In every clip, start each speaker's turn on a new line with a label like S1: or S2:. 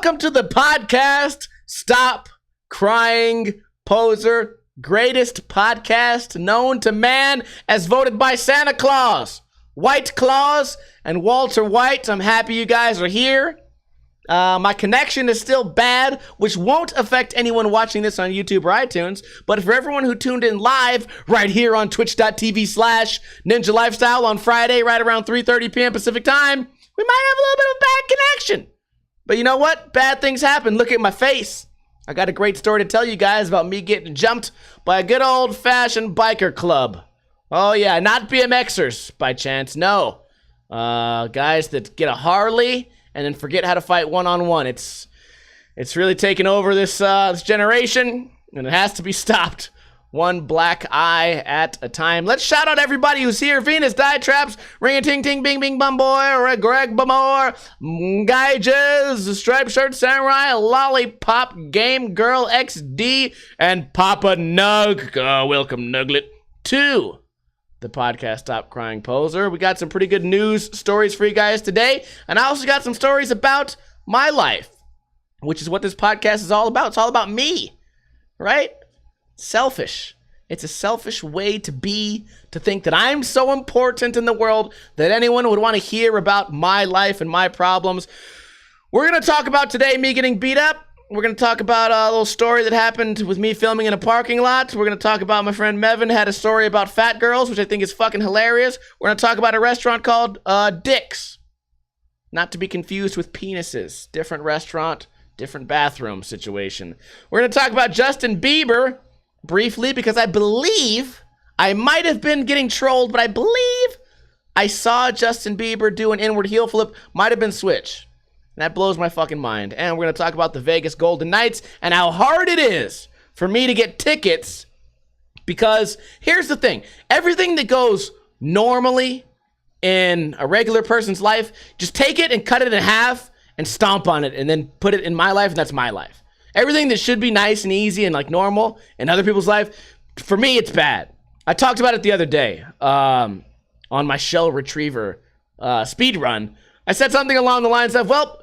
S1: Welcome to the podcast, Stop Crying Poser, greatest podcast known to man as voted by Santa Claus, White Claus, and Walter White. I'm happy you guys are here. My connection is still bad, which won't affect anyone watching this on YouTube or iTunes, but for everyone who tuned in live right here on twitch.tv/Ninja Lifestyle on Friday, right around 3:30 p.m. Pacific time, we might have a little bit of bad connection. But you know what? Bad things happen. Look at my face. I got a great story to tell you guys about me getting jumped by a good old-fashioned biker club. Oh yeah, not BMXers by chance, no. Guys that get a Harley and then forget how to fight one-on-one. It's really taken over this generation, and it has to be stopped. One black eye at a time. Let's shout out everybody who's here. Venus, Die Traps, Ring-a-ting-ting, Bing-Bing Bum Boy, Greg Bamore, Gaiges, Striped Shirt Samurai, Lollipop, Game Girl XD, and Papa Nug. Welcome, Nuglet, to the podcast Stop Crying Poser. We got some pretty good news stories for you guys today, and I also got some stories about my life, which is what this podcast is all about. It's all about me, right? Selfish. It's a selfish way to be, to think that I'm so important in the world that anyone would want to hear about my life and my problems. We're going to talk about today me getting beat up. We're going to talk about a little story that happened with me filming in a parking lot. We're going to talk about my friend Mevin had a story about fat girls, which I think is fucking hilarious. We're going to talk about a restaurant called Dick's. Not to be confused with penises. Different restaurant, different bathroom situation. We're going to talk about Justin Bieber briefly because I believe, I might have been getting trolled, but I believe I saw Justin Bieber do an inward heel flip. Might have been Switch. That blows my fucking mind. And we're going to talk about the Vegas Golden Knights and how hard it is for me to get tickets, because here's the thing. Everything that goes normally in a regular person's life, just take it and cut it in half and stomp on it and then put it in my life, and that's my life. Everything that should be nice and easy and like normal in other people's life, for me, it's bad. I talked about it the other day on my shell retriever speed run. I said something along the lines of, well,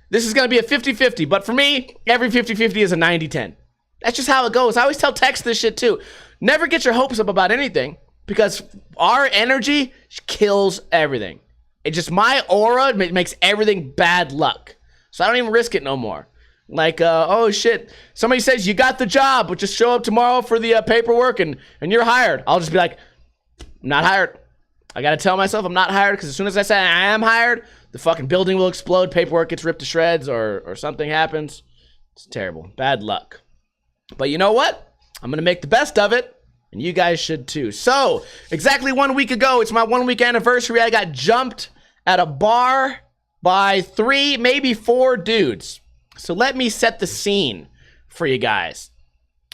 S1: this is going to be a 50-50, but for me, every 50-50 is a 90-10. That's just how it goes. I always tell Tex this shit too. Never get your hopes up about anything, because our energy kills everything. It just, my aura makes everything bad luck. So I don't even risk it no more. Like, oh shit, somebody says you got the job, but just show up tomorrow for the paperwork and you're hired. I'll just be like, I'm not hired. I gotta tell myself I'm not hired, because as soon as I say I am hired, the fucking building will explode, paperwork gets ripped to shreds, or something happens. It's terrible. Bad luck. But you know what? I'm gonna make the best of it, and you guys should too. So, exactly 1 week ago, it's my 1 week anniversary, I got jumped at a bar by 3, maybe 4 dudes. So let me set the scene for you guys.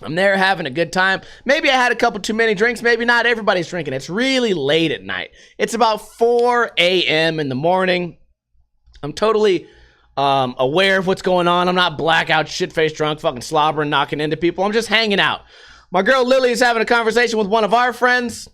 S1: I'm there having a good time. Maybe I had a couple too many drinks. Maybe not. Everybody's drinking. It's really late at night. It's about 4 a.m. in the morning. I'm totally aware of what's going on. I'm not blackout, shit-faced drunk, fucking slobbering, knocking into people. I'm just hanging out. My girl Lily is having a conversation with one of our friends,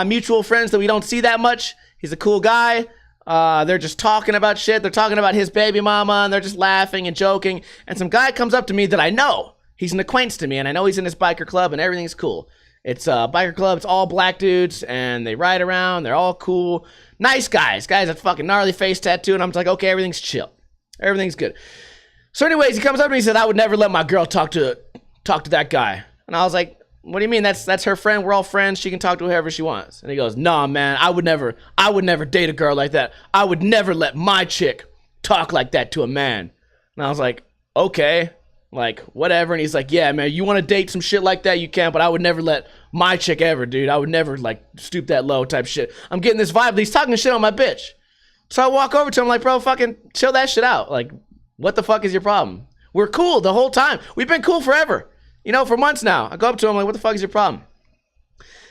S1: mutual friends that we don't see that much. He's a cool guy. They're just talking about shit. They're talking about his baby mama, and they're just laughing and joking. And some guy comes up to me that I know. He's an acquaintance to me, and I know he's in this biker club, and everything's cool. It's a biker club. It's all black dudes, and they ride around. They're all cool. Nice guys. Guys with fucking gnarly face tattoo, and I'm just like, okay, everything's chill. Everything's good. So anyways, he comes up to me and he said, I would never let my girl talk to that guy. And I was like, what do you mean? That's her friend. We're all friends. She can talk to whoever she wants. And he goes, nah, man, I would never date a girl like that. I would never let my chick talk like that to a man. And I was like, okay, like, whatever. And he's like, yeah, man, you want to date some shit like that? You can, but I would never let my chick ever, dude. I would never, like, stoop that low type shit. I'm getting this vibe that he's talking shit on my bitch. So I walk over to him like, bro, fucking chill that shit out. Like, what the fuck is your problem? We're cool the whole time. We've been cool forever. You know, for months now. I go up to him like, what the fuck is your problem?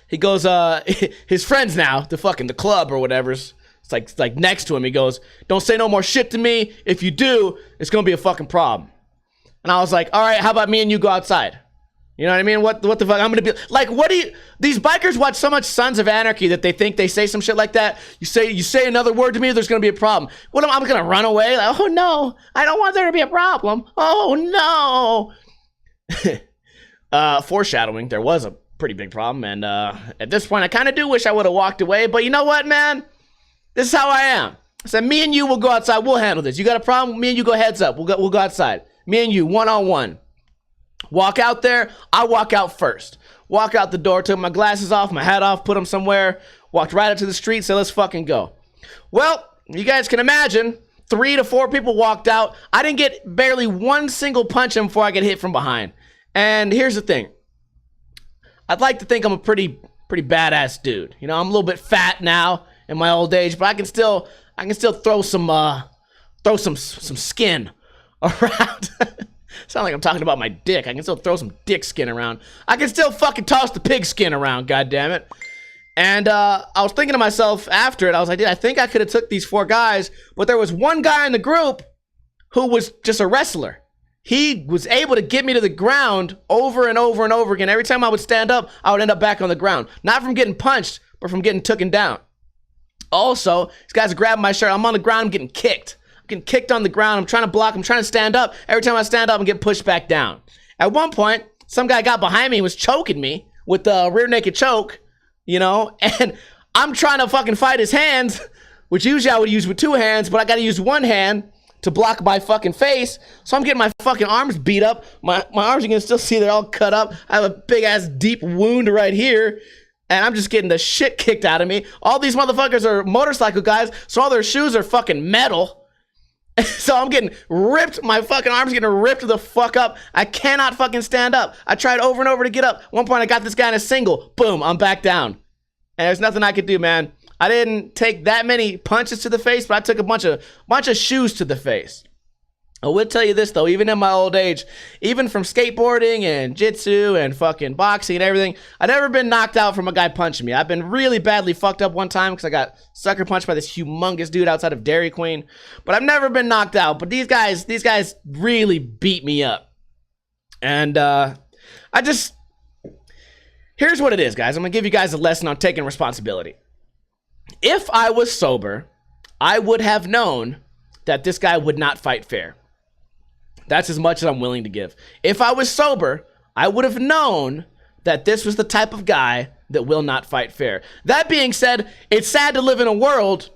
S1: He goes, his friends now, the club or whatever's, it's like next to him. He goes, don't say no more shit to me. If you do, it's gonna be a fucking problem. And I was like, all right, how about me and you go outside? You know what I mean? What the fuck? I'm gonna be like, what do you? These bikers watch so much Sons of Anarchy that they think they say some shit like that. You say another word to me, there's gonna be a problem. What am I gonna run away? Like, oh no, I don't want there to be a problem. Oh no. Foreshadowing. There was a pretty big problem, and at this point, I kind of do wish I would have walked away. But you know what, man? This is how I am. I said, me and you will go outside. We'll handle this. You got a problem? Me and you go heads up. We'll go outside. Me and you, one-on-one. Walk out there. I walk out first. Walk out the door, took my glasses off, my hat off, put them somewhere, walked right up to the street, said, let's fucking go. Well, you guys can imagine, 3 to 4 people walked out. I didn't get barely one single punch in before I get hit from behind. And here's the thing. I'd like to think I'm a pretty badass dude. You know, I'm a little bit fat now in my old age, but I can still throw some skin around. Sound like I'm talking about my dick. I can still throw some dick skin around. I can still fucking toss the pig skin around, goddammit. And I was thinking to myself after it, I was like, dude, I think I could have took these 4 guys, but there was one guy in the group who was just a wrestler. He was able to get me to the ground over and over and over again. Every time I would stand up, I would end up back on the ground. Not from getting punched, but from getting taken down. Also, these guys are grabbing my shirt. I'm on the ground, I'm getting kicked. I'm getting kicked on the ground. I'm trying to block. I'm trying to stand up. Every time I stand up, I'm getting pushed back down. At one point, some guy got behind me and was choking me with the rear naked choke, you know, and I'm trying to fucking fight his hands, which usually I would use with 2 hands, but I got to use 1 hand to block my fucking face. So I'm getting my fucking arms beat up. My arms, you can still see they're all cut up. I have a big ass deep wound right here. And I'm just getting the shit kicked out of me. All these motherfuckers are motorcycle guys, so all their shoes are fucking metal. So I'm getting ripped. My fucking arms getting ripped the fuck up. I cannot fucking stand up. I tried over and over to get up. One point I got this guy in a single. Boom, I'm back down. And there's nothing I could do, man. I didn't take that many punches to the face, but I took a bunch of shoes to the face. I would tell you this though, even in my old age, even from skateboarding and jitsu and fucking boxing and everything, I've never been knocked out from a guy punching me. I've been really badly fucked up one time because I got sucker punched by this humongous dude outside of Dairy Queen. But I've never been knocked out. But these guys really beat me up. And here's what it is, guys. I'm gonna give you guys a lesson on taking responsibility. If I was sober, I would have known that this guy would not fight fair. That's as much as I'm willing to give. If I was sober, I would have known that this was the type of guy that will not fight fair. That being said, it's sad to live in a world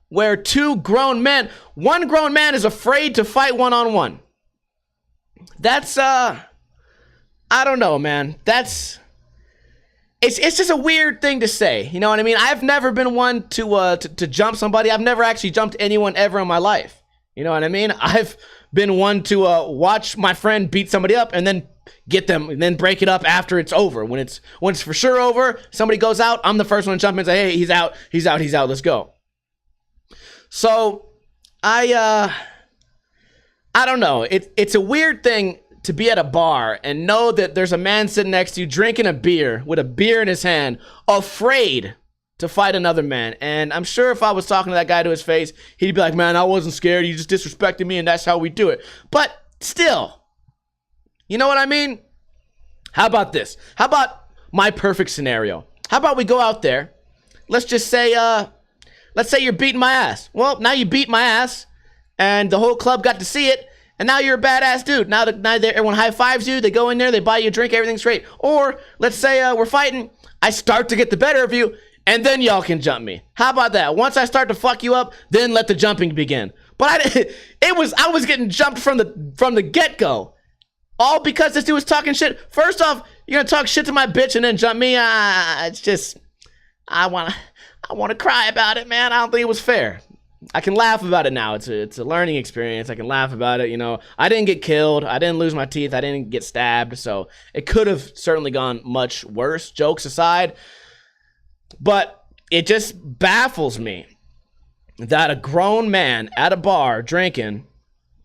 S1: where 2 grown men, 1 grown man is afraid to fight one-on-one. That's, I don't know, man. It's just a weird thing to say. You know what I mean? I've never been one to jump somebody. I've never actually jumped anyone ever in my life. You know what I mean? I've been one to watch my friend beat somebody up and then get them and then break it up after it's over. When it's for sure over, somebody goes out, I'm the first one to jump in and say, hey, he's out, let's go. So I don't know. It's a weird thing to be at a bar and know that there's a man sitting next to you drinking a beer with a beer in his hand, afraid to fight another man. And I'm sure if I was talking to that guy to his face, he'd be like, man, I wasn't scared. You just disrespected me and that's how we do it. But still, you know what I mean? How about this? How about my perfect scenario? How about we go out there? Let's just say, let's say you're beating my ass. Well, now you beat my ass and the whole club got to see it. And now you're a badass dude. Now everyone high fives you. They go in there, they buy you a drink, everything's great. Or let's say we're fighting. I start to get the better of you. And then y'all can jump me. How about that? Once I start to fuck you up, then let the jumping begin. But I was getting jumped from the get-go. All because this dude was talking shit. First off, you're gonna talk shit to my bitch and then jump me? It's just, I wanna cry about it, man. I don't think it was fair. I can laugh about it now. It's a learning experience. I can laugh about it. You know, I didn't get killed. I didn't lose my teeth. I didn't get stabbed. So it could have certainly gone much worse, jokes aside. But it just baffles me that a grown man at a bar drinking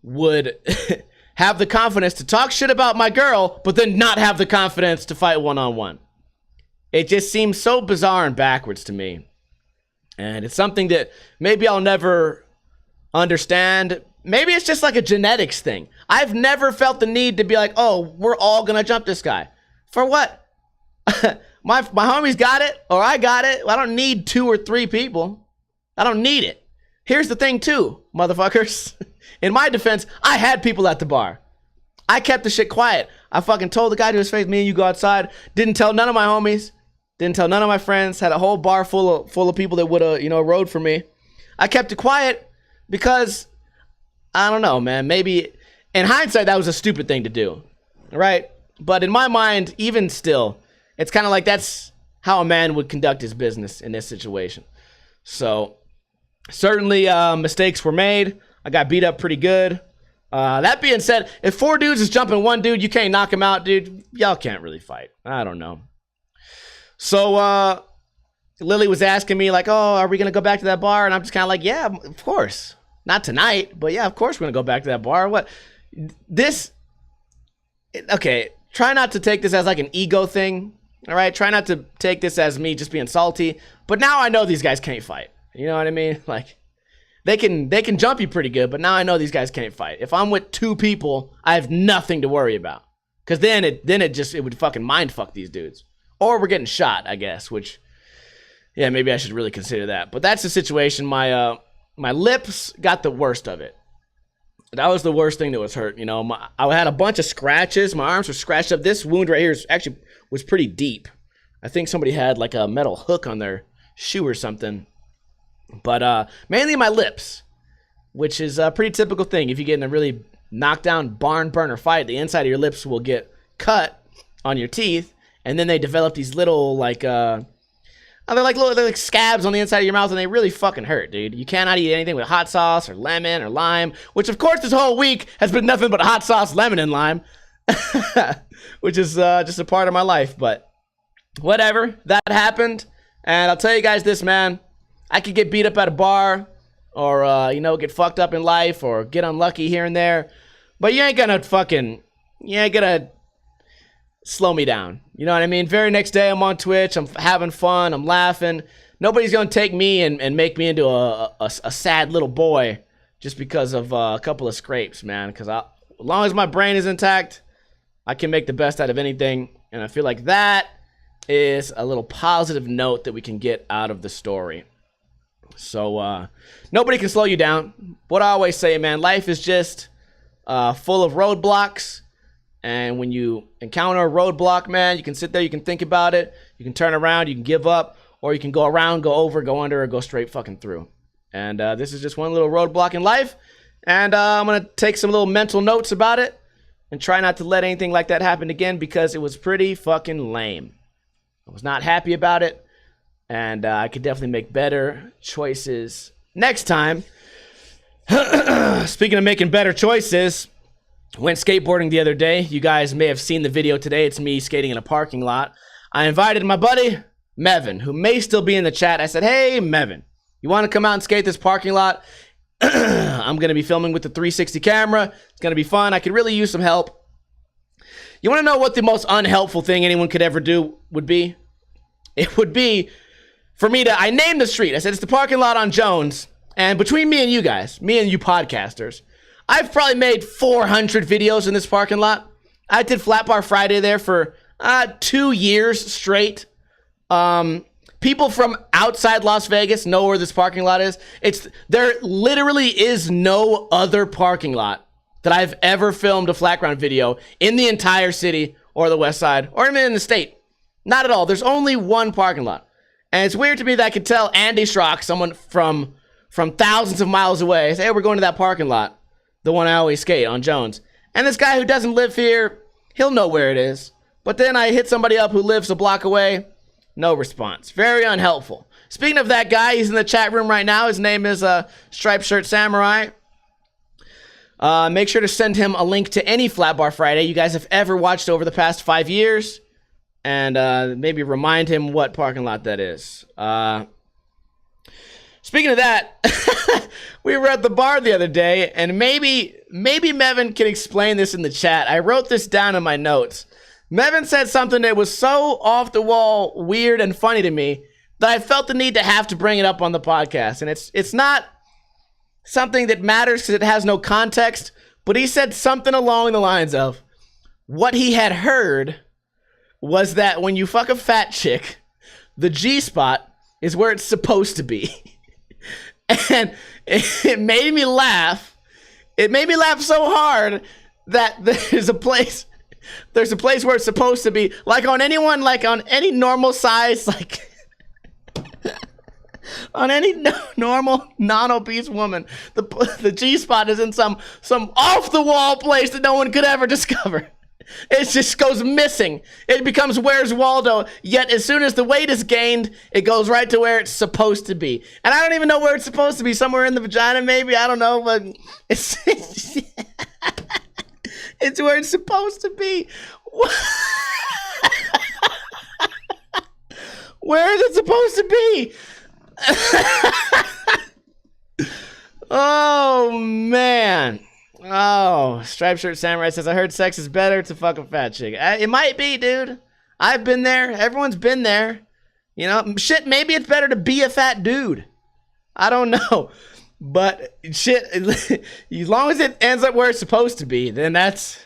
S1: would have the confidence to talk shit about my girl, but then not have the confidence to fight one-on-one. It just seems so bizarre and backwards to me. And it's something that maybe I'll never understand. Maybe it's just like a genetics thing. I've never felt the need to be like, oh, we're all going to jump this guy. For what? my homies got it, or I got it. I don't need 2 or 3 people. I don't need it. Here's the thing too, motherfuckers. In my defense, I had people at the bar. I kept the shit quiet. I fucking told the guy to his face, me and you go outside. Didn't tell none of my homies. Didn't tell none of my friends. Had a whole bar full of people that would have, rode for me. I kept it quiet because, I don't know, man. Maybe, in hindsight, that was a stupid thing to do. Right? But in my mind, even still, it's kind of like that's how a man would conduct his business in this situation. So, certainly mistakes were made. I got beat up pretty good. That being said, if 4 dudes is jumping 1 dude, you can't knock him out, dude. Y'all can't really fight. I don't know. So, Lily was asking me, like, oh, are we going to go back to that bar? And I'm just kind of like, yeah, of course. Not tonight, but yeah, of course we're going to go back to that bar. What? Okay, try not to take this as like an ego thing, all right? Try not to take this as me just being salty. But now I know these guys can't fight. You know what I mean? Like, they can jump you pretty good, but now I know these guys can't fight. If I'm with 2 people, I have nothing to worry about. Because then it would fucking mind fuck these dudes. Or we're getting shot, I guess, which, yeah, maybe I should really consider that. But that's the situation. My lips got the worst of it. That was the worst thing that was hurt. I had a bunch of scratches. My arms were scratched up. This wound right here was pretty deep. I think somebody had like a metal hook on their shoe or something. But mainly my lips, which is a pretty typical thing. If you get in a really knockdown barn burner fight, the inside of your lips will get cut on your teeth, and then they develop these little they're like scabs on the inside of your mouth, and they really fucking hurt, dude. You cannot eat anything with hot sauce or lemon or lime, which of course this whole week has been nothing but hot sauce, lemon, and lime, which is just a part of my life. But whatever, that happened, and I'll tell you guys this, man. I could get beat up at a bar or, get fucked up in life or get unlucky here and there. But you ain't gonna slow me down. You know what I mean? Very next day, I'm on Twitch. I'm having fun. I'm laughing. Nobody's gonna take me and make me into a sad little boy just because of a couple of scrapes, man. Because as long as my brain is intact, I can make the best out of anything. And I feel like that is a little positive note that we can get out of the story. So, nobody can slow you down. What I always say, man, life is just full of roadblocks. And when you encounter a roadblock, man, you can sit there, you can think about it, you can turn around, you can give up, or you can go around, go over, go under, or go straight fucking through. And this is just one little roadblock in life. And I'm going to take some little mental notes about it and try not to let anything like that happen again because it was pretty fucking lame. I was not happy about it. And I could definitely make better choices next time. Speaking of making better choices, went skateboarding the other day. You guys may have seen the video today. It's me skating in a parking lot. I invited my buddy, Mevin, who may still be in the chat. I said, hey, Mevin, you want to come out and skate this parking lot? I'm going to be filming with the 360 camera. It's going to be fun. I could really use some help. You want to know what the most unhelpful thing anyone could ever do would be? It would be for me I named the street. I said, it's the parking lot on Jones. And between me and you guys, me and you podcasters, I've probably made 400 videos in this parking lot. I did Flat Bar Friday there for 2 years straight. People from outside Las Vegas know where this parking lot is. There literally is no other parking lot that I've ever filmed a flat ground video in the entire city or the west side or even in the state. Not at all. There's only one parking lot. And it's weird to me that I could tell Andy Schrock, someone from thousands of miles away, say, hey, we're going to that parking lot, the one I always skate on Jones. And this guy who doesn't live here, he'll know where it is. But then I hit somebody up who lives a block away, no response. Very unhelpful. Speaking of that guy, he's in the chat room right now. His name is Striped Shirt Samurai. Make sure to send him a link to any Flat Bar Friday you guys have ever watched over the past 5 years. And maybe remind him what parking lot that is. Speaking of that, we were at the bar the other day, and maybe Mevin can explain this in the chat. I wrote this down in my notes. Mevin said something that was so off the wall, weird, and funny to me that I felt the need to have to bring it up on the podcast. And it's not something that matters because it has no context, but he said something along the lines of what he had heard was that when you fuck a fat chick, the G-spot is where it's supposed to be. And it made me laugh. It made me laugh so hard that there's a place where it's supposed to be. Like on any normal size, like on any normal non-obese woman, the G-spot is in some off-the-wall place that no one could ever discover. It just goes missing. It becomes Where's Waldo, yet as soon as the weight is gained, it goes right to where it's supposed to be. And I don't even know where it's supposed to be. Somewhere in the vagina, maybe? I don't know, but it's it's where it's supposed to be. Where is it supposed to be? Oh, man. Oh, Striped Shirt Samurai says, I heard sex is better to fuck a fat chick. It might be, dude. I've been there. Everyone's been there. You know, shit, maybe it's better to be a fat dude. I don't know. But shit, as long as it ends up where it's supposed to be, then that's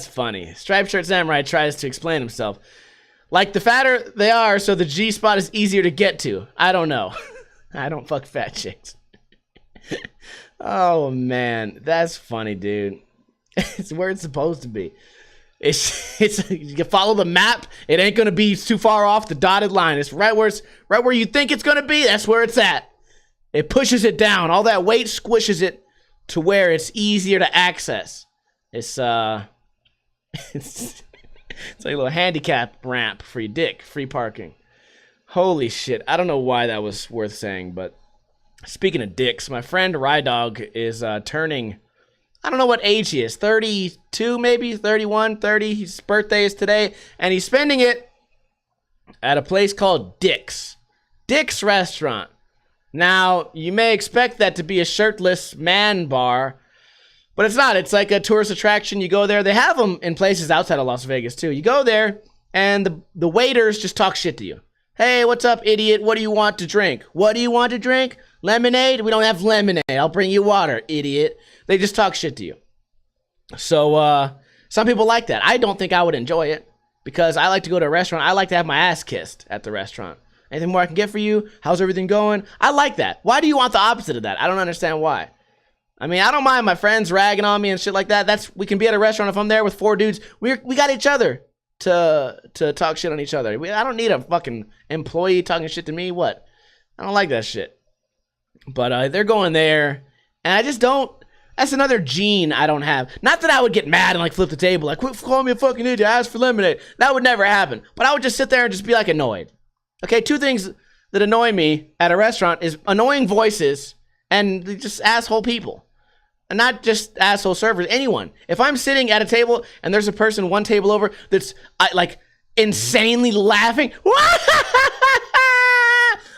S1: funny. Striped Shirt Samurai tries to explain himself. Like, the fatter they are, so the G-spot is easier to get to. I don't know. I don't fuck fat chicks. Oh, man. That's funny, dude. It's where it's supposed to be. It's you follow the map, it ain't gonna be too far off the dotted line. It's right where you think it's gonna be, that's where it's at. It pushes it down. All that weight squishes it to where it's easier to access. It's it's like a little handicap ramp for your dick, free parking. Holy shit. I don't know why that was worth saying, but speaking of dicks, my friend Rydog is turning, I don't know what age he is, 32 maybe, 31, 30. His birthday is today, and he's spending it at a place called Dick's. Dick's Restaurant. Now, you may expect that to be a shirtless man bar, but it's not. It's like a tourist attraction. You go there. They have them in places outside of Las Vegas, too. You go there, and the waiters just talk shit to you. Hey, what's up, idiot? What do you want to drink? What do you want to drink? Lemonade? We don't have lemonade. I'll bring you water, idiot. They just talk shit to you. So, some people like that. I don't think I would enjoy it because I like to go to a restaurant. I like to have my ass kissed at the restaurant. Anything more I can get for you? How's everything going? I like that. Why do you want the opposite of that? I don't understand why. I mean, I don't mind my friends ragging on me and shit like that. We can be at a restaurant if I'm there with 4 dudes. We got each other to talk shit on each other. I don't need a fucking employee talking shit to me. What? I don't like that shit. But they're going there, and I just don't. That's another gene I don't have. Not that I would get mad and like flip the table, like quit calling me a fucking idiot. I asked for lemonade. That would never happen. But I would just sit there and just be like annoyed. Okay, 2 things that annoy me at a restaurant is annoying voices and just asshole people. And not just asshole servers, anyone. If I'm sitting at a table and there's a person 1 table over that's like insanely laughing,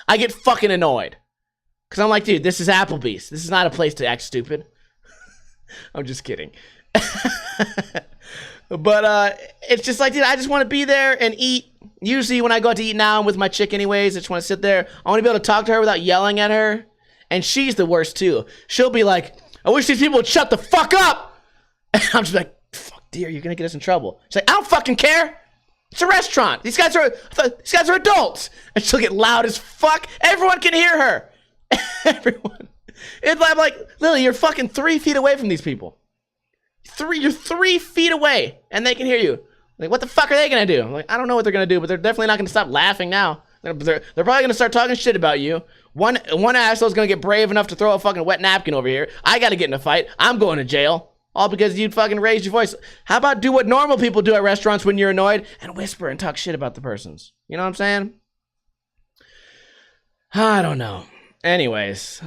S1: I get fucking annoyed. Because I'm like, dude, this is Applebee's. This is not a place to act stupid. I'm just kidding. But it's just like, dude, I just want to be there and eat. Usually when I go out to eat now, I'm with my chick anyways. I just want to sit there. I want to be able to talk to her without yelling at her. And she's the worst too. She'll be like, I wish these people would shut the fuck up. And I'm just like, fuck, dear, you're going to get us in trouble. She's like, I don't fucking care. It's a restaurant. These guys are adults. And she'll get loud as fuck. Everyone can hear her. Everyone. I'm like, Lily, you're fucking 3 feet away from these people. You're 3 feet away, and they can hear you. Like, what the fuck are they gonna do? I'm like, I don't know what they're gonna do, but they're definitely not gonna stop laughing now. They're probably gonna start talking shit about you. One asshole's gonna get brave enough to throw a fucking wet napkin over here. I gotta get in a fight. I'm going to jail. All because you fucking raised your voice. How about do what normal people do at restaurants when you're annoyed and whisper and talk shit about the persons? You know what I'm saying? I don't know. Anyways,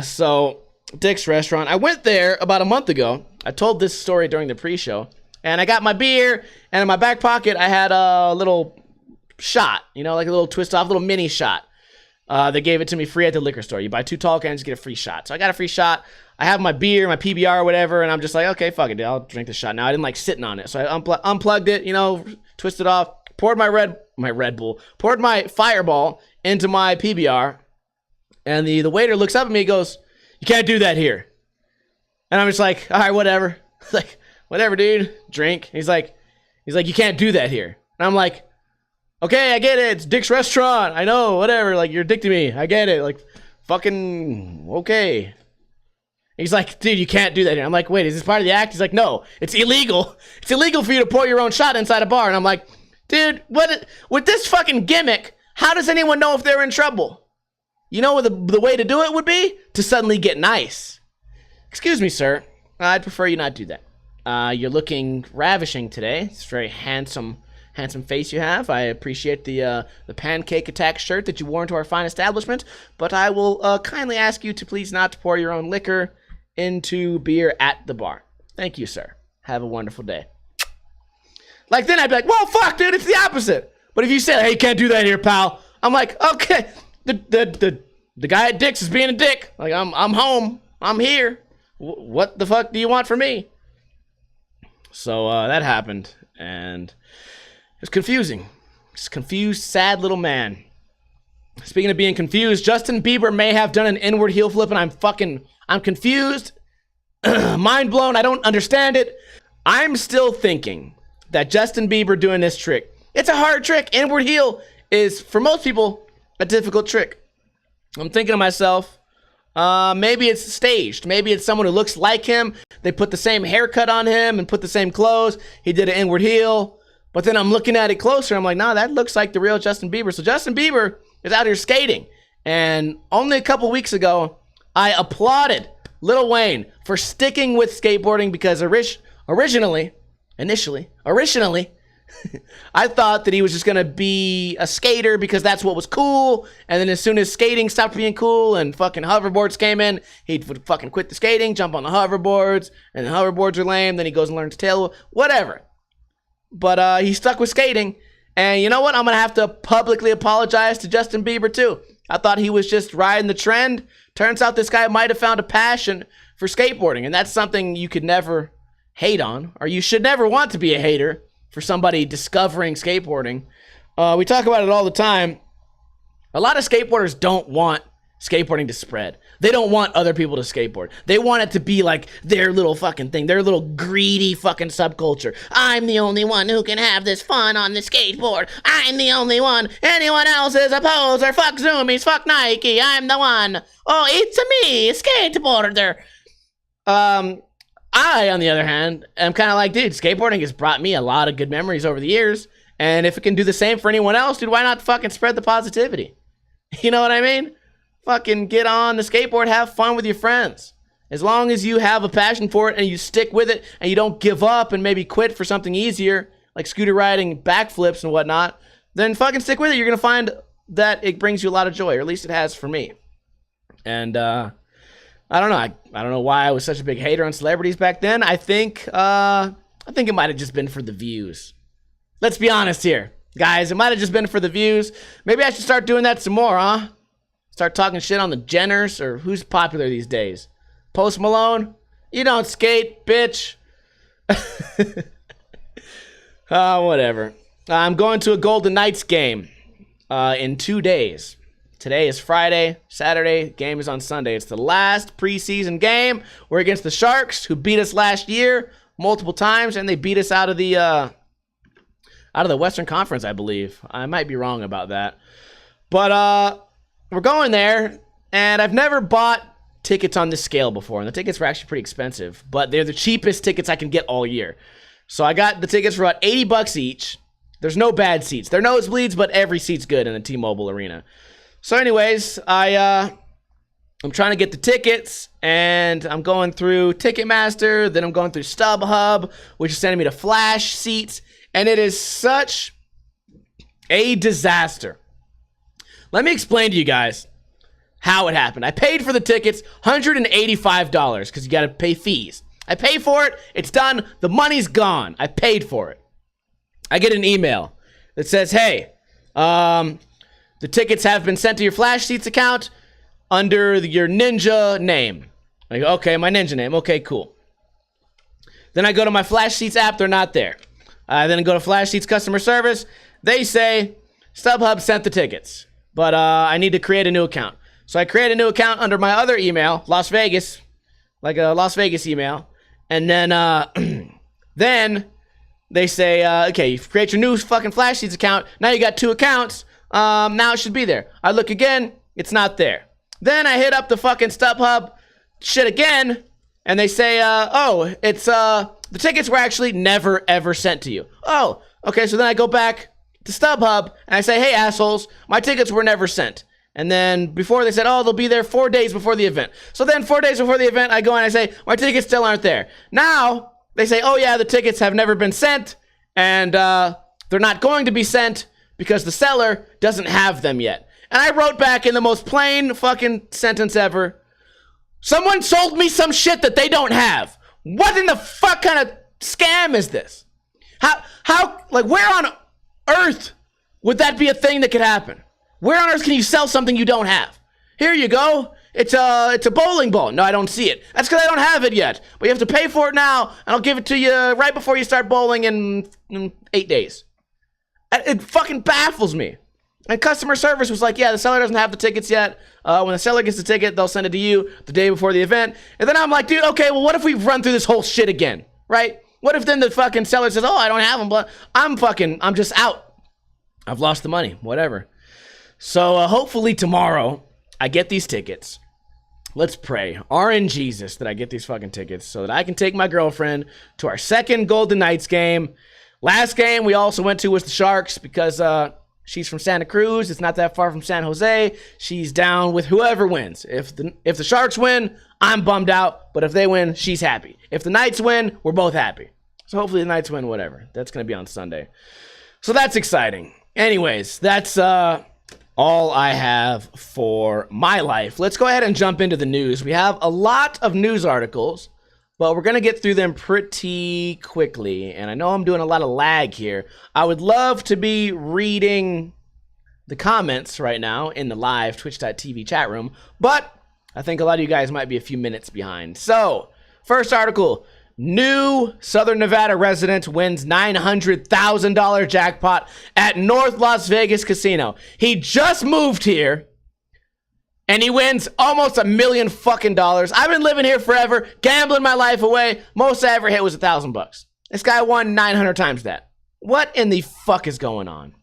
S1: so Dick's Restaurant. I went there about a month ago. I told this story during the pre-show. And I got my beer, and in my back pocket, I had a little shot. You know, like a little twist-off, little mini shot. They gave it to me free at the liquor store. You buy 2 tall cans, you get a free shot. So I got a free shot. I have my beer, my PBR or whatever, and I'm just like, okay, fuck it, dude. I'll drink the shot. Now, I didn't like sitting on it. So I unplugged it, you know, twisted off, poured my Red Bull, poured my Fireball into my PBR. And the waiter looks up at me and goes, you can't do that here. And I'm just like, all right, whatever. Like, whatever, dude. Drink. He's like, He's like, you can't do that here. And I'm like, okay, I get it. It's Dick's restaurant. I know, whatever. Like, you're dicking me. I get it. Like, fucking, okay. He's like, dude, you can't do that here. I'm like, wait, is this part of the act? He's like, no, it's illegal. It's illegal for you to pour your own shot inside a bar. And I'm like, dude, with this fucking gimmick, how does anyone know if they're in trouble? You know what the way to do it would be? To suddenly get nice. Excuse me, sir. I'd prefer you not do that. You're looking ravishing today. It's a very handsome face you have. I appreciate the pancake attack shirt that you wore into our fine establishment, but I will kindly ask you to please not pour your own liquor into beer at the bar. Thank you, sir. Have a wonderful day. Like, then I'd be like, well, fuck, dude, it's the opposite. But if you say, hey, you can't do that here, pal, I'm like, okay, the guy at Dick's is being a dick. Like, I'm home. I'm here. What the fuck do you want from me? So that happened, and it was confusing. Just a confused, sad little man. Speaking of being confused, Justin Bieber may have done an inward heel flip, and I'm confused, mind blown. I don't understand it. I'm still thinking that Justin Bieber doing this trick, it's a hard trick. Inward heel is, for most people, a difficult trick. I'm thinking to myself, maybe it's staged. Maybe it's someone who looks like him. They put the same haircut on him and put the same clothes. He did an inward heel. But then I'm looking at it closer. I'm like, nah, that looks like the real Justin Bieber. So Justin Bieber is out here skating. And only a couple weeks ago, I applauded Lil Wayne for sticking with skateboarding because originally, I thought that he was just going to be a skater because that's what was cool. And then as soon as skating stopped being cool and fucking hoverboards came in, he'd fucking quit the skating, jump on the hoverboards, and the hoverboards are lame. Then he goes and learns tail, whatever. But he stuck with skating. And you know what? I'm going to have to publicly apologize to Justin Bieber too. I thought he was just riding the trend. Turns out this guy might have found a passion for skateboarding. And that's something you could never hate on, or you should never want to be a hater for somebody discovering skateboarding. We talk about it all the time. A lot of skateboarders don't want skateboarding to spread. They don't want other people to skateboard. They want it to be like their little fucking thing, their little greedy fucking subculture. I'm the only one who can have this fun on the skateboard. I'm the only one. Anyone else is a poser. Fuck Zoomies, fuck Nike. I'm the one. Oh, it's me, skateboarder. I, on the other hand, am kind of like, dude, skateboarding has brought me a lot of good memories over the years. And if it can do the same for anyone else, dude, why not fucking spread the positivity? You know what I mean? Fucking get on the skateboard, have fun with your friends. As long as you have a passion for it and you stick with it and you don't give up and maybe quit for something easier, like scooter riding, backflips and whatnot, then fucking stick with it. You're going to find that it brings you a lot of joy, or at least it has for me. And, I don't know. I don't know why I was such a big hater on celebrities back then. I think it might have just been for the views. Let's be honest here, guys. It might have just been for the views. Maybe I should start doing that some more, huh? Start talking shit on the Jenners, or who's popular these days? Post Malone? You don't skate, bitch. Whatever. I'm going to a Golden Knights game in 2 days. Today is Friday. Saturday, game is on Sunday. It's the last preseason game. We're against the Sharks, who beat us last year multiple times, and they beat us out of the Western Conference, I believe. I might be wrong about that. But we're going there, and I've never bought tickets on this scale before, and the tickets were actually pretty expensive, but they're the cheapest tickets I can get all year. So I got the tickets for about $80 each. There's no bad seats. They're nosebleeds, but every seat's good in the T-Mobile Arena. So anyways, I'm trying to get the tickets, and I'm going through Ticketmaster, then I'm going through StubHub, which is sending me to Flash seats, and it is such a disaster. Let me explain to you guys how it happened. I paid for the tickets, $185, because you got to pay fees. I pay for it, it's done, the money's gone. I paid for it. I get an email that says, hey, the tickets have been sent to your Flash Seats account under your Ninja name. Like, okay, my Ninja name. Okay, cool. Then I go to my Flash Seats app. They're not there. Then I go to Flash Seats customer service. They say, StubHub sent the tickets, but I need to create a new account. So I create a new account under my other email, Las Vegas, like a Las Vegas email. And then, then they say, okay, you create your new fucking Flash Seeds account. Now you got 2 accounts. Now it should be there. I look again, it's not there. Then I hit up the fucking StubHub shit again, and they say, oh, it's, the tickets were actually never ever sent to you. Oh, okay, so then I go back to StubHub, and I say, hey, assholes, my tickets were never sent. And then before they said, oh, they'll be there 4 days before the event. So then 4 days before the event, I go and I say, my tickets still aren't there. Now, they say, oh yeah, the tickets have never been sent, and they're not going to be sent because the seller doesn't have them yet. And I wrote back in the most plain fucking sentence ever, someone sold me some shit that they don't have. What in the fuck kind of scam is this? How, like, where on earth would that be a thing that could happen? Where on earth can you sell something you don't have? Here you go. It's a bowling ball. No, I don't see it. That's because I don't have it yet. But you have to pay for it now, and I'll give it to you right before you start bowling in 8 days. It fucking baffles me. And customer service was like, yeah, the seller doesn't have the tickets yet. When the seller gets the ticket, they'll send it to you the day before the event. And then I'm like, dude, okay, well, what if we run through this whole shit again, right? What if then the fucking seller says, oh, I don't have them, but I'm just out. I've lost the money, whatever. So hopefully tomorrow I get these tickets. Let's pray. RN Jesus that I get these fucking tickets so that I can take my girlfriend to our second Golden Knights game. Last game we also went to was the Sharks because she's from Santa Cruz. It's not that far from San Jose. She's down with whoever wins. If the Sharks win, I'm bummed out. But if they win, she's happy. If the Knights win, we're both happy. So hopefully the Knights win, whatever. That's going to be on Sunday. So that's exciting. Anyways, that's all I have for my life. Let's go ahead and jump into the news. We have a lot of news articles, but we're going to get through them pretty quickly. And I know I'm doing a lot of lag here. I would love to be reading the comments right now in the live twitch.tv chat room, but I think a lot of you guys might be a few minutes behind. So, first article. New Southern Nevada resident wins $900,000 jackpot at North Las Vegas Casino. He just moved here, and he wins almost $1 million fucking dollars. I've been living here forever, gambling my life away. Most I ever hit was $1,000. This guy won 900 times that. What in the fuck is going on?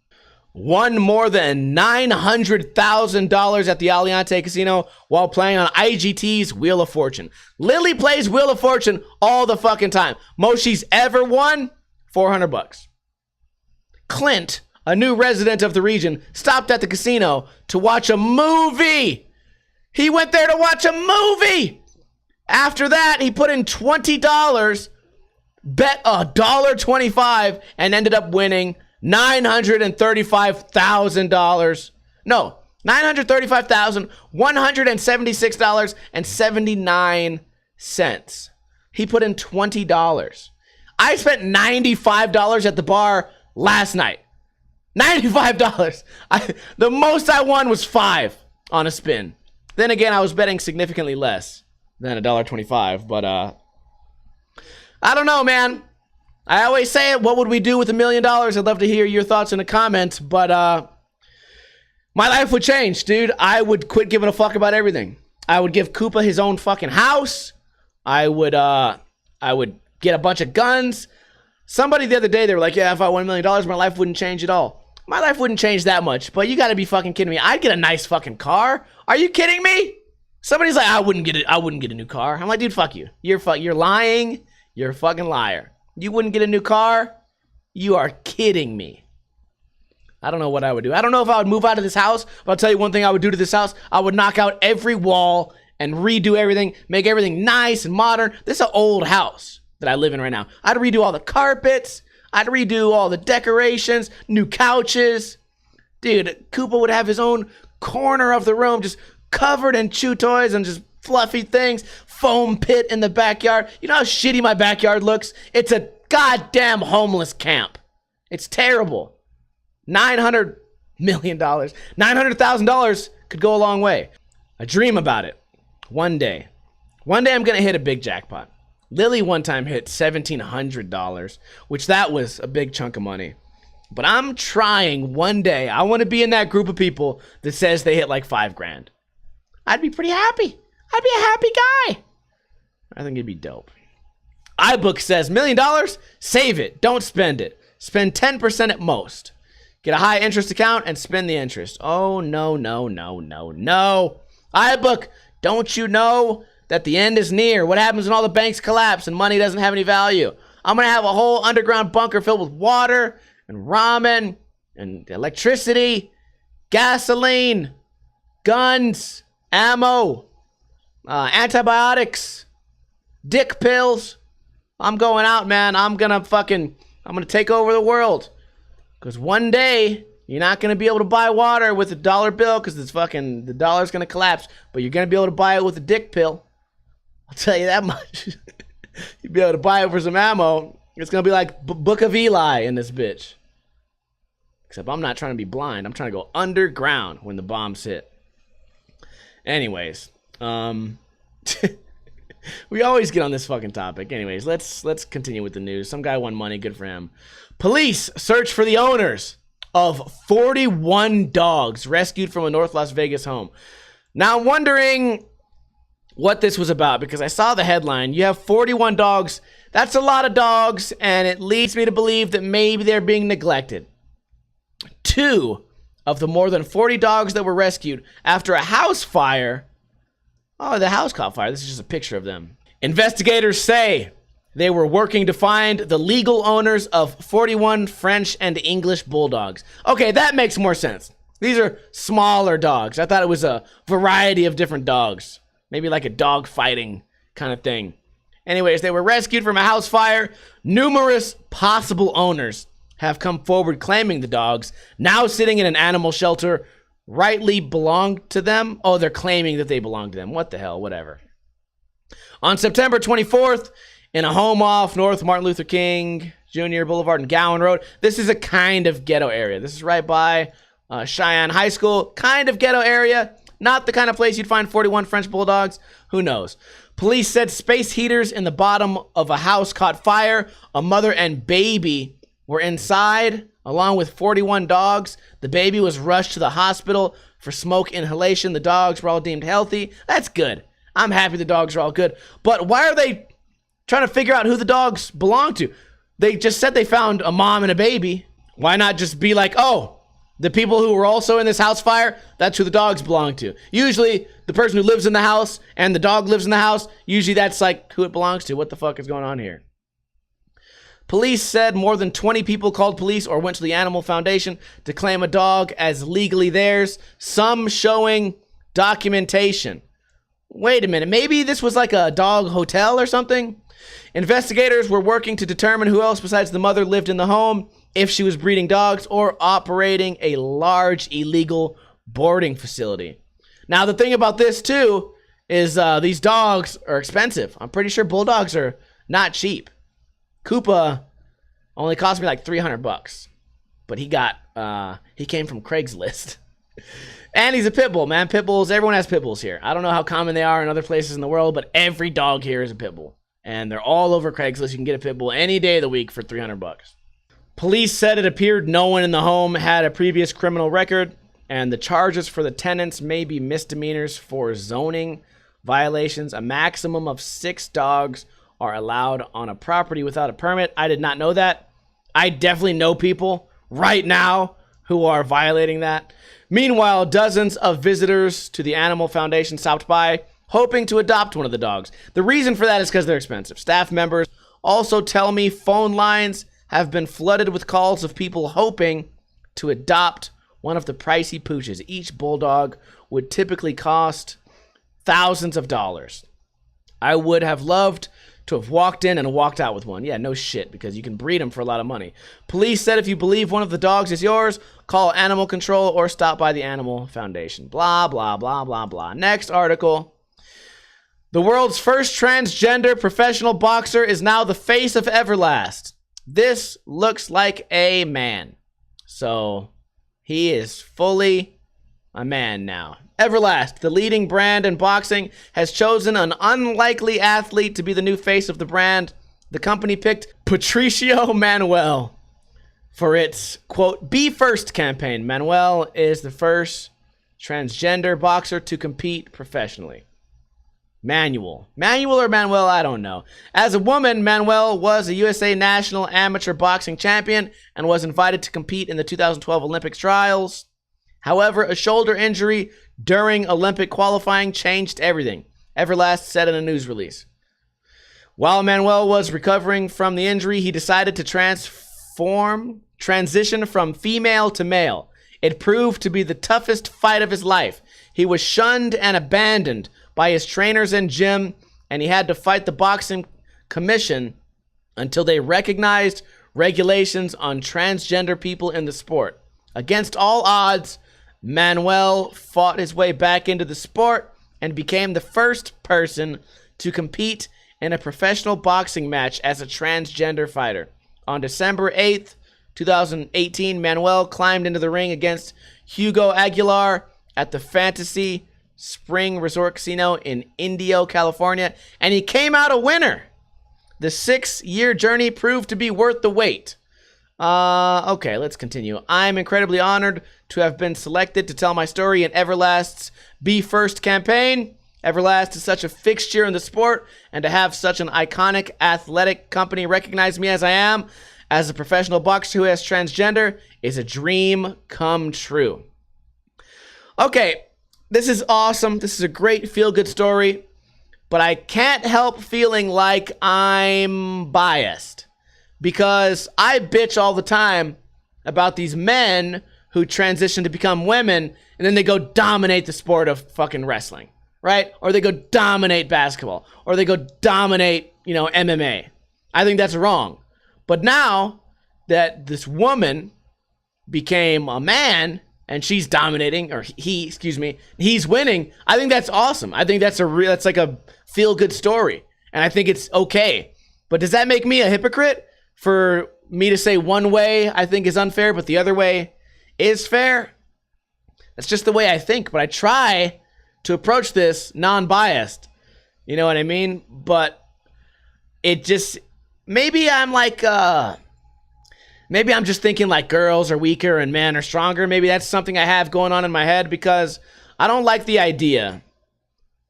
S1: Won more than $900,000 at the Aliante Casino while playing on IGT's Wheel of Fortune. Lily plays Wheel of Fortune all the fucking time. Most she's ever won, $400. Clint, a new resident of the region, stopped at the casino to watch a movie. He went there to watch a movie. After that, he put in $20, bet $1.25, and ended up winning $935,000. No, $935,176.79. He put in $20. I spent $95 at the bar last night. $95. The most I won was $5 on a spin. Then again, I was betting significantly less than $1.25, but I don't know, man. I always say it, what would we do with $1 million? I'd love to hear your thoughts in the comments, but my life would change, dude. I would quit giving a fuck about everything. I would give Koopa his own fucking house. I would get a bunch of guns. Somebody the other day, they were like, yeah, if I won $1 million, my life wouldn't change at all. My life wouldn't change that much, but you gotta be fucking kidding me. I'd get a nice fucking car. Are you kidding me? Somebody's like, I wouldn't get a new car. I'm like, dude, fuck you. You're lying. You're a fucking liar. You wouldn't get a new car? You are kidding me. I don't know what I would do. I don't know if I would move out of this house, but I'll tell you one thing I would do to this house. I would knock out every wall and redo everything, make everything nice and modern. This is an old house that I live in right now. I'd redo all the carpets. I'd redo all the decorations, new couches. Dude, Koopa would have his own corner of the room just covered in chew toys and just fluffy things. Foam pit in the backyard. You know how shitty my backyard looks? It's a goddamn homeless camp. It's terrible. $900 million. $900,000 could go a long way. I dream about it. One day I'm going to hit a big jackpot. Lily one time hit $1,700, which that was a big chunk of money. But I'm trying one day. I want to be in that group of people that says they hit like $5,000. I'd be pretty happy. I'd be a happy guy. I think it'd be dope. iBook says, $1 million? Save it. Don't spend it. Spend 10% at most. Get a high interest account and spend the interest. Oh, no, no, no, no, no. iBook, don't you know that the end is near? What happens when all the banks collapse and money doesn't have any value? I'm going to have a whole underground bunker filled with water and ramen and electricity, gasoline, guns, ammo, antibiotics, dick pills. I'm going out, man. I'm going to take over the world. Because one day, you're not going to be able to buy water with a dollar bill because the dollar's going to collapse. But you're going to be able to buy it with a dick pill. I'll tell you that much. You'll be able to buy it for some ammo. It's going to be like Book of Eli in this bitch. Except I'm not trying to be blind. I'm trying to go underground when the bombs hit. Anyways. We always get on this fucking topic. Anyways, let's continue with the news. Some guy won money. Good for him. Police search for the owners of 41 dogs rescued from a North Las Vegas home. Now, I'm wondering what this was about because I saw the headline. You have 41 dogs. That's a lot of dogs, and it leads me to believe that maybe they're being neglected. 2 of the more than 40 dogs that were rescued after a house fire. Oh, the house caught fire. This is just a picture of them. Investigators say they were working to find the legal owners of 41 French and English bulldogs. Okay, that makes more sense. These are smaller dogs. I thought it was a variety of different dogs. Maybe like a dog fighting kind of thing. Anyways, they were rescued from a house fire. Numerous possible owners have come forward claiming the dogs, now sitting in an animal shelter, rightly belong to them. Oh, they're claiming that they belong to them. What the hell? Whatever. On September 24th, in a home off North Martin Luther King Jr. Boulevard and Gowan Road. This is a kind of ghetto area. This is right by Cheyenne High School. Kind of ghetto area. Not the kind of place you'd find 41 French bulldogs. Who knows? Police said space heaters in the bottom of a house caught fire. A mother and baby were inside, along with 41 dogs. The baby was rushed to the hospital for smoke inhalation. The dogs were all deemed healthy. That's good. I'm happy the dogs are all good. But why are they trying to figure out who the dogs belong to? They just said they found a mom and a baby. Why not just be like, oh, the people who were also in this house fire, that's who the dogs belong to. Usually, the person who lives in the house and the dog lives in the house, usually that's like who it belongs to. What the fuck is going on here? Police said more than 20 people called police or went to the Animal Foundation to claim a dog as legally theirs, some showing documentation. Wait a minute, maybe this was like a dog hotel or something? Investigators were working to determine who else besides the mother lived in the home, if she was breeding dogs or operating a large illegal boarding facility. Now, the thing about this, too, is these dogs are expensive. I'm pretty sure bulldogs are not cheap. Koopa only cost me like $300, but he came from Craigslist. And he's a pit bull, man. Pit bulls, everyone has pit bulls here. I don't know how common they are in other places in the world, but every dog here is a pit bull. And they're all over Craigslist. You can get a pit bull any day of the week for $300. Police said it appeared no one in the home had a previous criminal record, and the charges for the tenants may be misdemeanors for zoning violations. A maximum of 6 dogs are allowed on a property without a permit. I did not know that. I definitely know people right now who are violating that. Meanwhile, dozens of visitors to the Animal Foundation stopped by, hoping to adopt one of the dogs. The reason for that is because they're expensive. Staff members also tell me phone lines have been flooded with calls of people hoping to adopt one of the pricey pooches. Each bulldog would typically cost thousands of dollars. I would have loved to have walked in and walked out with one. Yeah, no shit, because you can breed them for a lot of money. Police said if you believe one of the dogs is yours, call animal control or stop by the Animal Foundation. Blah, blah, blah, blah, blah. Next article. The world's first transgender professional boxer is now the face of Everlast. This looks like a man. So he is fully a man now. Everlast, the leading brand in boxing, has chosen an unlikely athlete to be the new face of the brand. The company picked Patricio Manuel for its, quote, Be First campaign. Manuel is the first transgender boxer to compete professionally. Manuel or Manuel, I don't know. As a woman, Manuel was a USA National Amateur Boxing Champion and was invited to compete in the 2012 Olympic trials. However, a shoulder injury during Olympic qualifying changed everything, Everlast said in a news release. While Manuel was recovering from the injury, he decided to transition from female to male. It proved to be the toughest fight of his life. He was shunned and abandoned by his trainers and gym, and he had to fight the boxing commission until they recognized regulations on transgender people in the sport. Against all odds, Manuel fought his way back into the sport and became the first person to compete in a professional boxing match as a transgender fighter. On December 8th, 2018, Manuel climbed into the ring against Hugo Aguilar at the Fantasy Spring Resort Casino in Indio, California, and he came out a winner. The 6-year journey proved to be worth the wait. Okay, let's continue. I'm incredibly honored to have been selected to tell my story in Everlast's Be First campaign. Everlast is such a fixture in the sport, and to have such an iconic athletic company recognize me as I am, as a professional boxer who is transgender, is a dream come true. Okay, this is awesome. This is a great feel-good story, but I can't help feeling like I'm biased because I bitch all the time about these men who transition to become women and then they go dominate the sport of fucking wrestling, right? Or they go dominate basketball, or they go dominate, MMA. I think that's wrong. But now that this woman became a man and she's dominating, or he's winning, I think that's awesome. I think that's like a feel-good story. And I think it's okay. But does that make me a hypocrite for me to say one way I think is unfair, but the other way is fair? That's just the way I think. But I try to approach this non-biased. You know what I mean? But it just, maybe I'm like, maybe I'm just thinking like girls are weaker and men are stronger. Maybe that's something I have going on in my head because I don't like the idea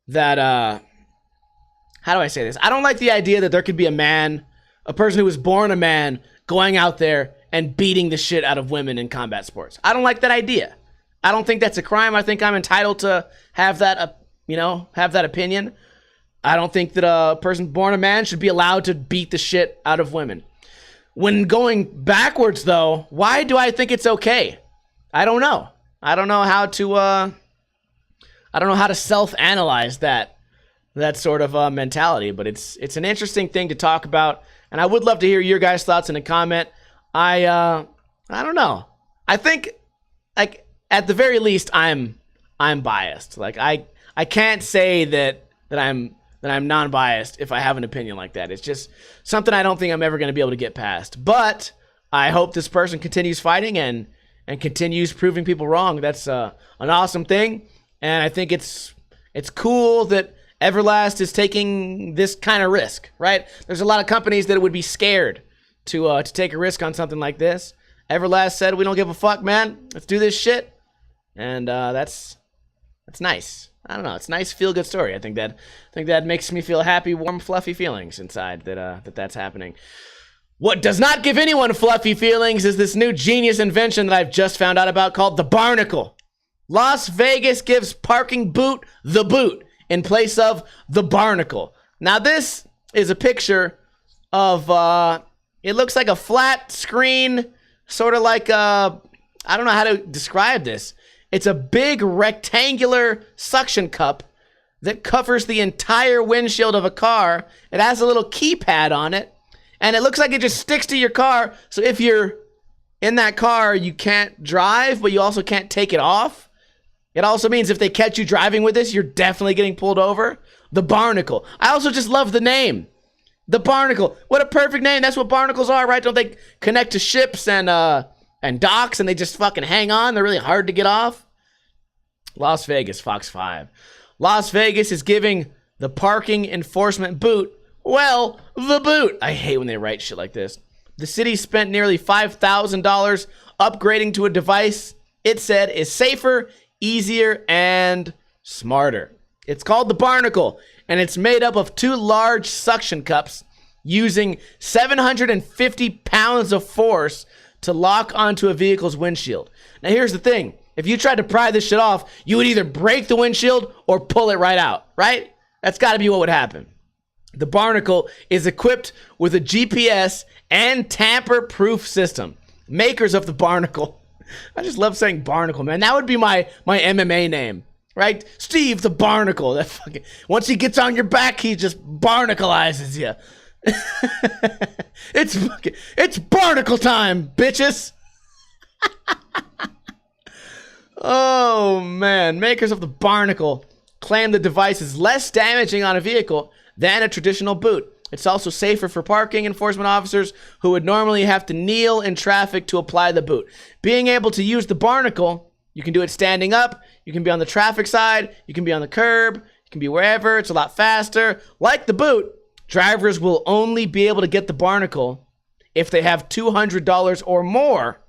S1: that, how do I say this? I don't like the idea that there could be a person who was born a man, going out there and beating the shit out of women in combat sports. I don't like that idea. I don't think that's a crime. I think I'm entitled to have that, have that opinion. I don't think that a person born a man should be allowed to beat the shit out of women. When going backwards, though, why do I think it's okay? I don't know. I don't know how to self-analyze that sort of mentality, but it's an interesting thing to talk about, and I would love to hear your guys' thoughts in a comment. I don't know. I think, like, at the very least, I'm biased. Like, I can't say that I'm non-biased if I have an opinion like that. It's just something I don't think I'm ever going to be able to get past. But I hope this person continues fighting and continues proving people wrong. That's an awesome thing, and I think it's cool that Everlast is taking this kind of risk, right? There's a lot of companies that would be scared to take a risk on something like this. Everlast said, "We don't give a fuck, man. Let's do this shit," and that's nice. I don't know. It's a nice feel-good story. I think that makes me feel happy, warm, fluffy feelings inside that's happening. What does not give anyone fluffy feelings is this new genius invention that I've just found out about called the BARNACLE. Las Vegas gives parking boot the boot in place of the BARNACLE. Now this is a picture of, it looks like a flat screen, sort of like I don't know how to describe this. It's a big rectangular suction cup that covers the entire windshield of a car. It has a little keypad on it, and it looks like it just sticks to your car. So if you're in that car, you can't drive, but you also can't take it off. It also means if they catch you driving with this, you're definitely getting pulled over. The BARNACLE. I also just love the name. The BARNACLE. What a perfect name. That's what barnacles are, right? Don't they connect to ships and docks, and they just fucking hang on? They're really hard to get off. Las Vegas, Fox 5. Las Vegas is giving the parking enforcement boot, well, the boot. I hate when they write shit like this. The city spent nearly $5,000 upgrading to a device it said is safer, easier, and smarter. It's called the BARNACLE, and it's made up of 2 large suction cups using 750 pounds of force to lock onto a vehicle's windshield. Now here's the thing. If you tried to pry this shit off, you would either break the windshield or pull it right out, right? That's got to be what would happen. The Barnacle is equipped with a GPS and tamper-proof system. Makers of the Barnacle. I just love saying Barnacle, man. That would be my MMA name, right? Steve the Barnacle. That fucking, once he gets on your back, he just barnacleizes you. It's Barnacle time, bitches. Oh, man. Makers of the Barnacle claim the device is less damaging on a vehicle than a traditional boot. It's also safer for parking enforcement officers who would normally have to kneel in traffic to apply the boot. Being able to use the Barnacle, you can do it standing up, you can be on the traffic side, you can be on the curb, you can be wherever. It's a lot faster. Like the boot, drivers will only be able to get the Barnacle if they have $200 or more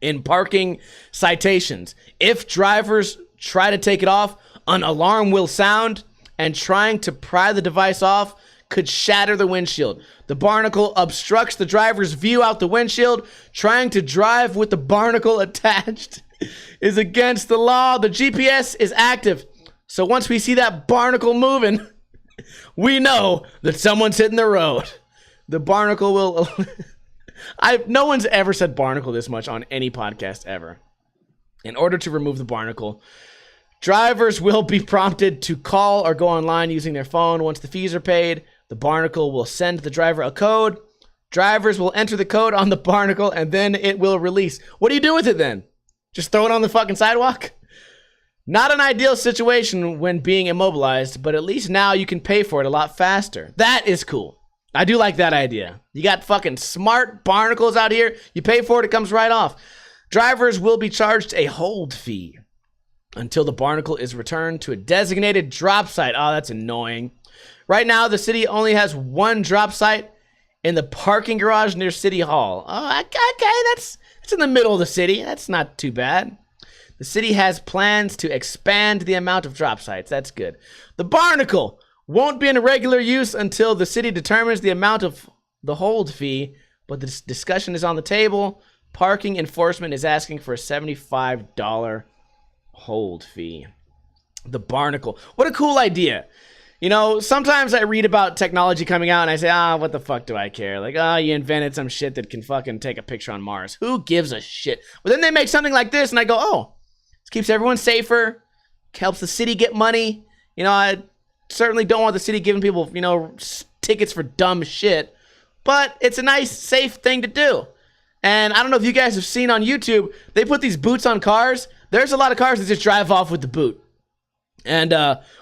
S1: in parking citations. If drivers try to take it off, an alarm will sound, and trying to pry the device off could shatter the windshield. The Barnacle obstructs the driver's view out the windshield. Trying to drive with the Barnacle attached is against the law. The GPS is active, so once we see that Barnacle moving, we know that someone's hitting the road. The Barnacle will... No one's ever said Barnacle this much on any podcast ever. In order to remove the Barnacle, drivers will be prompted to call or go online using their phone. Once the fees are paid, the Barnacle will send the driver a code. Drivers will enter the code on the Barnacle, and then it will release. What do you do with it then? Just throw it on the fucking sidewalk? Not an ideal situation when being immobilized, but at least now you can pay for it a lot faster. That is cool. I do like that idea. You got fucking smart Barnacles out here. You pay for it, it comes right off. Drivers will be charged a hold fee until the Barnacle is returned to a designated drop site. Oh, that's annoying. Right now, the city only has 1 drop site in the parking garage near City Hall. Oh, okay, that's in the middle of the city. That's not too bad. The city has plans to expand the amount of drop sites. That's good. The Barnacle won't be in regular use until the city determines the amount of the hold fee, but this discussion is on the table. Parking enforcement is asking for a $75 hold fee. The Barnacle. What a cool idea. You know, sometimes I read about technology coming out and I say, what the fuck do I care? Like, you invented some shit that can fucking take a picture on Mars. Who gives a shit? But then they make something like this and I go, this keeps everyone safer, helps the city get money. You know, I certainly don't want the city giving people, you know, tickets for dumb shit, but it's a nice, safe thing to do. And I don't know if you guys have seen on YouTube, they put these boots on cars. There's a lot of cars that just drive off with the boot. And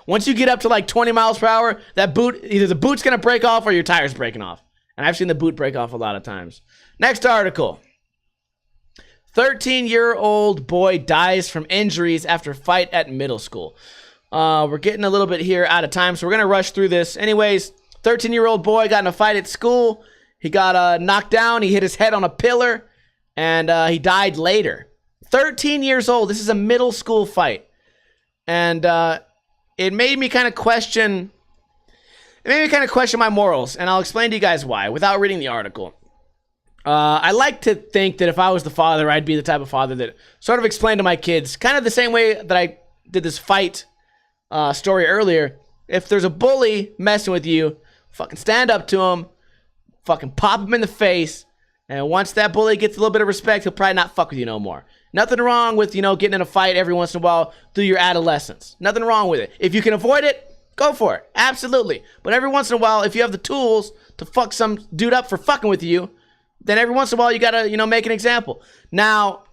S1: once you get up to like 20 miles per hour, that boot, either the boot's going to break off or your tire's breaking off. And I've seen the boot break off a lot of times. Next article. 13-year-old boy dies from injuries after fight at middle school. We're getting a little bit here out of time, so we're going to rush through this. Anyways, 13-year-old boy got in a fight at school. He got knocked down. He hit his head on a pillar, and he died later. 13 years old. This is a middle school fight. And it made me kind of question my morals, and I'll explain to you guys why without reading the article. I like to think that if I was the father, I'd be the type of father that sort of explained to my kids, kind of the same way that I did this fight story earlier. If there's a bully messing with you, fucking stand up to him, fucking pop him in the face, and once that bully gets a little bit of respect, he'll probably not fuck with you no more. Nothing wrong with, you know, getting in a fight every once in a while through your adolescence. Nothing wrong with it. If you can avoid it, go for it. Absolutely. But every once in a while, if you have the tools to fuck some dude up for fucking with you, then every once in a while you gotta, you know, make an example. Now,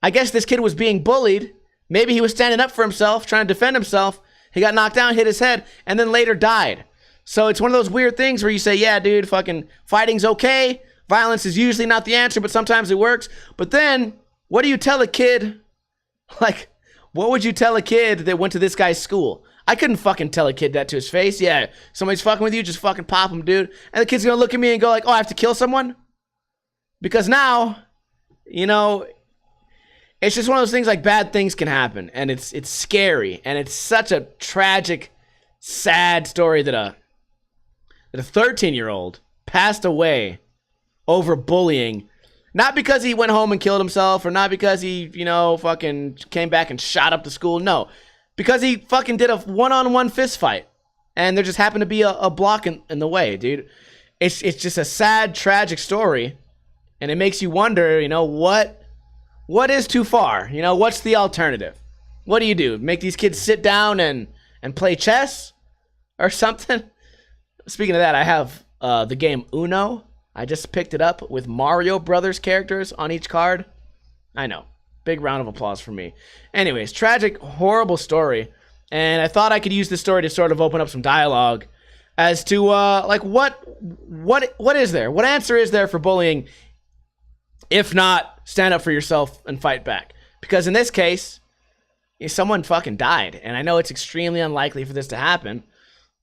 S1: I guess this kid was being bullied. Maybe he was standing up for himself, trying to defend himself. He got knocked down, hit his head, and then later died. So it's one of those weird things where you say, yeah, dude, fucking fighting's okay. Violence is usually not the answer, but sometimes it works. But then, what do you tell a kid? Like, what would you tell a kid that went to this guy's school? I couldn't fucking tell a kid that to his face. Yeah, somebody's fucking with you, just fucking pop him, dude. And the kid's gonna look at me and go like, oh, I have to kill someone? Because now, you know, it's just one of those things like bad things can happen. And it's scary. And it's such a tragic sad story that a 13-year-old passed away over bullying. Not because he went home and killed himself, or not because he, fucking came back and shot up the school. No, because he fucking did a one-on-one fist fight, and there just happened to be a block in the way, dude. It's just a sad, tragic story, and it makes you wonder, what is too far? What's the alternative? What do you do? Make these kids sit down and play chess or something? Speaking of that, I have the game Uno. I just picked it up with Mario Brothers characters on each card. I know. Big round of applause for me. Anyways, tragic, horrible story. And I thought I could use this story to sort of open up some dialogue as to, what is there? What answer is there for bullying, if not stand up for yourself and fight back? Because in this case, someone fucking died. And I know it's extremely unlikely for this to happen,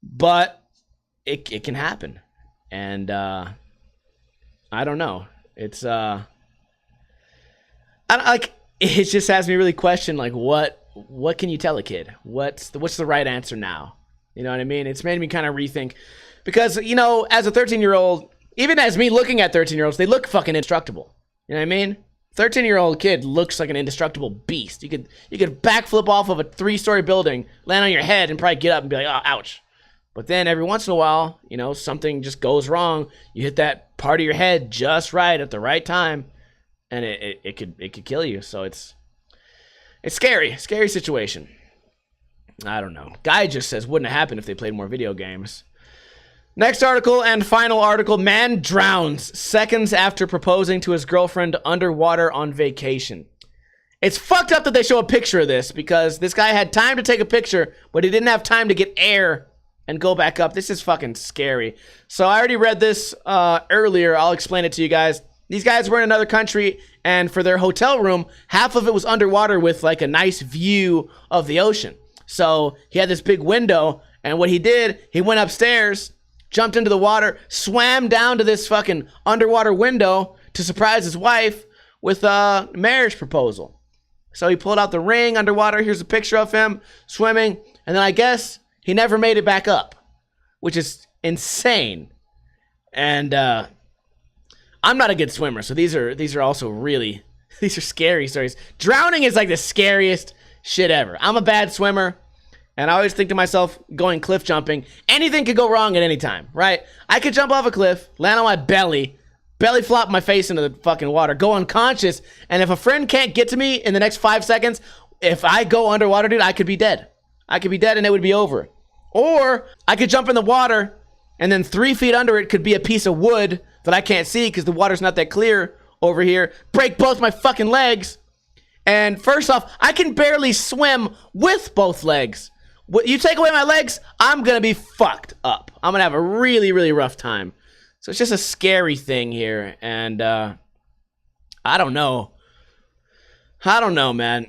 S1: but it can happen. And, I don't know. It's it just has me really question, like, what can you tell a kid? What's the right answer now? You know what I mean? It's made me kind of rethink, because as a 13-year-old, even as me looking at 13-year-olds, they look fucking indestructible. You know what I mean? 13-year-old kid looks like an indestructible beast. You could backflip off of a 3-story building, land on your head, and probably get up and be like, oh, ouch. But then every once in a while, something just goes wrong. You hit that part of your head just right at the right time, and it could kill you. So it's scary situation. I don't know. Guy just says wouldn't have happened if they played more video games. Next article and final article: man drowns seconds after proposing to his girlfriend underwater on vacation. It's fucked up that they show a picture of this, because this guy had time to take a picture, but he didn't have time to get air and go back up. This is fucking scary. So I already read this earlier. I'll explain it to you guys. These guys were in another country, and for their hotel room, half of it was underwater with like a nice view of the ocean. So he had this big window, and what he did, he went upstairs, jumped into the water, swam down to this fucking underwater window to surprise his wife with a marriage proposal. So he pulled out the ring underwater. Here's a picture of him swimming, and then I guess he never made it back up, which is insane. And I'm not a good swimmer, so these are also really, these are scary stories. Drowning is like the scariest shit ever. I'm a bad swimmer, and I always think to myself, going cliff jumping, anything could go wrong at any time, right? I could jump off a cliff, land on my belly flop my face into the fucking water, go unconscious, and if a friend can't get to me in the next 5 seconds, if I go underwater, dude, I could be dead. I could be dead and it would be over. Or I could jump in the water, and then 3 feet under it could be a piece of wood that I can't see because the water's not that clear over here. Break both my fucking legs. And first off, I can barely swim with both legs. You take away my legs, I'm going to be fucked up. I'm going to have a really, really rough time. So it's just a scary thing here. And I don't know. I don't know, man.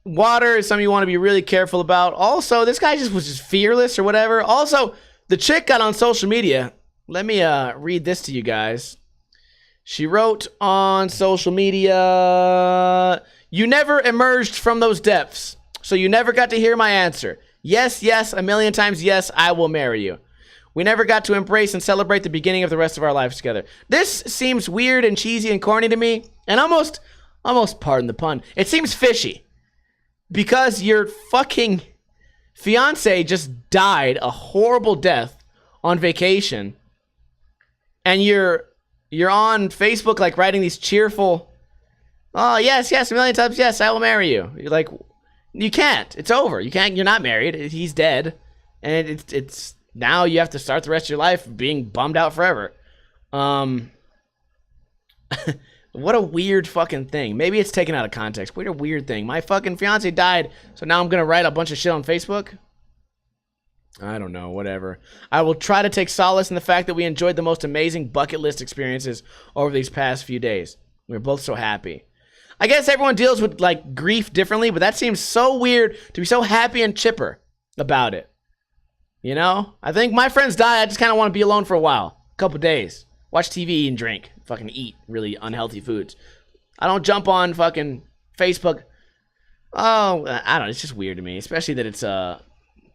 S1: Water is something you want to be really careful about. Also, this guy was just fearless or whatever. Also, the chick got on social media. Let me read this to you guys. She wrote on social media, "You never emerged from those depths, so you never got to hear my answer. Yes, yes, a million times yes, I will marry you. We never got to embrace and celebrate the beginning of the rest of our lives together." This seems weird and cheesy and corny to me, and almost, pardon the pun, it seems fishy. Because your fucking fiance just died a horrible death on vacation, and you're on Facebook like writing these cheerful, oh yes, yes, a million times yes, I will marry you. You're like, you can't. It's over. You can't. You're not married. He's dead, and it's now you have to start the rest of your life being bummed out forever. What a weird fucking thing. Maybe it's taken out of context. What a weird thing. My fucking fiance died, so now I'm going to write a bunch of shit on Facebook? I don't know, whatever. I will try to take solace in the fact that we enjoyed the most amazing bucket list experiences over these past few days. We're both so happy. I guess everyone deals with, like, grief differently, but that seems so weird to be so happy and chipper about it. You know? I think my friends die, I just kind of want to be alone for a while. A couple days. Watch TV and drink. Fucking eat really unhealthy foods. I don't jump on fucking Facebook. Oh, I don't know. It's just weird to me. Especially that it's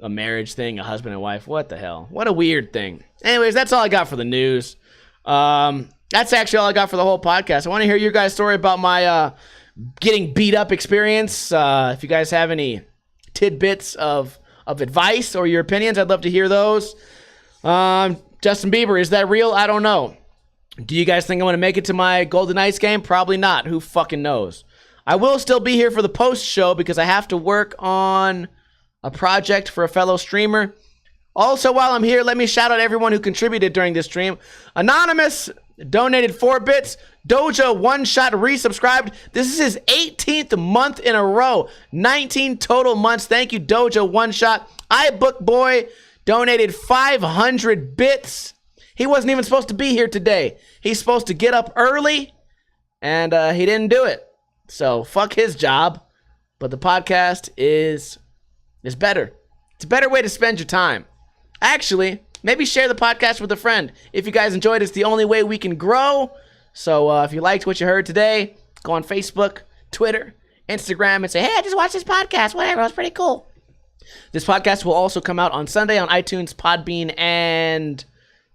S1: a marriage thing, a husband and wife. What the hell? What a weird thing. Anyways, that's all I got for the news. That's actually all I got for the whole podcast. I want to hear your guys' story about my getting beat up experience. If you guys have any tidbits of advice or your opinions, I'd love to hear those. Justin Bieber, is that real? I don't know. Do you guys think I'm going to make it to my Golden Knights game? Probably not. Who fucking knows? I will still be here for the post show because I have to work on a project for a fellow streamer. Also, while I'm here, let me shout out everyone who contributed during this stream. Anonymous donated 4 bits. Doja one shot resubscribed. This is his 18th month in a row. 19 total months. Thank you, Doja one shot. iBookBoy donated 500 bits. He wasn't even supposed to be here today. He's supposed to get up early, and he didn't do it. So fuck his job. But the podcast is better. It's a better way to spend your time. Actually, maybe share the podcast with a friend. If you guys enjoyed it, it's the only way we can grow. So if you liked what you heard today, go on Facebook, Twitter, Instagram, and say, hey, I just watched this podcast. Whatever, it was pretty cool. This podcast will also come out on Sunday on iTunes, Podbean, and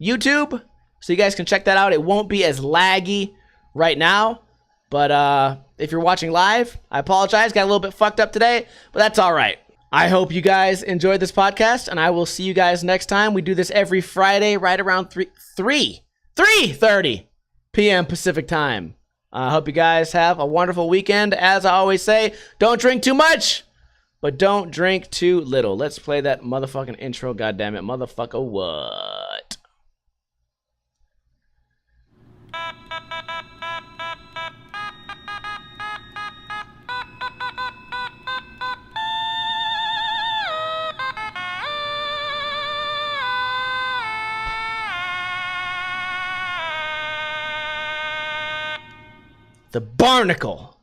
S1: YouTube. So you guys can check that out. It won't be as laggy right now. But if you're watching live, I apologize. Got a little bit fucked up today, but that's all right. I hope you guys enjoyed this podcast, and I will see you guys next time. We do this every Friday right around 3:30 p.m. Pacific time. I hope you guys have a wonderful weekend. As I always say, don't drink too much, but don't drink too little. Let's play that motherfucking intro, goddammit. Motherfucker, what? The Barnacle.